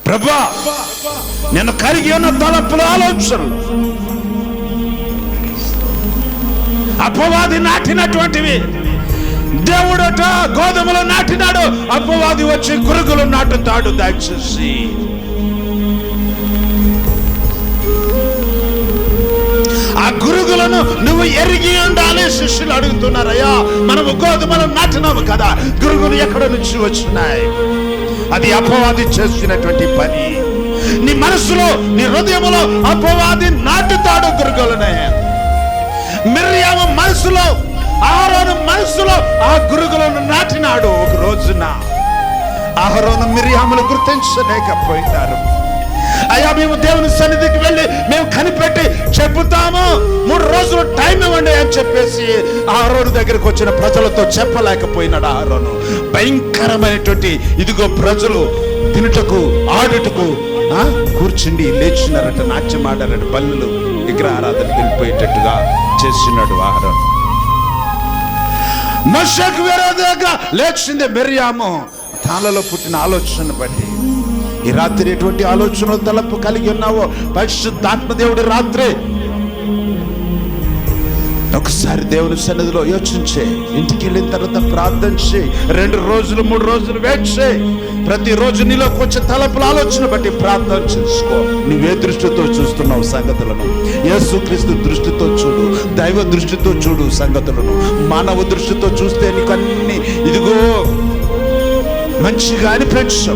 ప్రభువా, నేను కలిగి ఉన్న తలపులు, ఆలోచనలు అపవాది నాటినటువంటివి. దేవుడట గోధుమలు నాటినాడు, అపవాది వచ్చి గురుగులు నాటుతాడు. దయచేసి ఆ గురుగులను నువ్వు ఎరిగి ఉండాలి. శిష్యులు అడుగుతున్నారయ్యా, మనము గోధుమలు నాటినాము కదా, గురుగులు ఎక్కడ నుంచి వచ్చినాయి? అది అపవాది చేసినటువంటి పని. నీ మనసులో, నీ హృదయంలో అపవాది నాటుతాడు గురుగులనే. మిర్యాము మనసులో, అహరోను మనసులో ఆ గురుగులను నాటినాడు. ఒక రోజున అహరోను మిర్యాములు గుర్తించలేకపోయినారు. అయ్యా, మేము దేవుని సన్నిధికి వెళ్ళి మేము కనిపెట్టి చెబుతాము, 3 రోజులు టైం ఇవ్వండి అని చెప్పేసి అహరోను దగ్గరికి వచ్చిన ప్రజలతో చెప్పలేకపోయినాడు. అహరోను భయంకరమైనటువంటి, ఇదిగో ప్రజలు తినుటకు ఆడుటకు కూర్చుండి లేచినారట, నాట్యం ఆడారట, బల్లులు విగ్రహారాధనకు వెళ్ళిపోయేటట్టుగా చేస్తున్నాడు అహరోను. మోషేకు విరోధంగా లేచింది మిర్యాము. తాళలో పుట్టిన ఆలోచనను బట్టి ఈ రాత్రి ఎటువంటి ఆలోచన తలపు కలిగి ఉన్నావో పరిశుద్ధాత్మ దేవుడి రాత్రి ఒకసారి దేవుని సన్నిధిలో యోచించే, ఇంటికి వెళ్ళిన తర్వాత ప్రార్థన చేయి. 2 రోజులు 3 రోజులు వెయిట్ చేయి. ప్రతిరోజు నీలోకి వచ్చే తలపుల ఆలోచన బట్టి ప్రార్థన చేసుకో. నువ్వే దృష్టితో చూస్తున్నావు సంగతులను? యేసుక్రీస్తు దృష్టితో చూడు, దైవ దృష్టితో చూడు సంగతులను. మానవ దృష్టితో చూస్తే నీకు అన్ని ఇదిగో మంచిగా అనిపించు.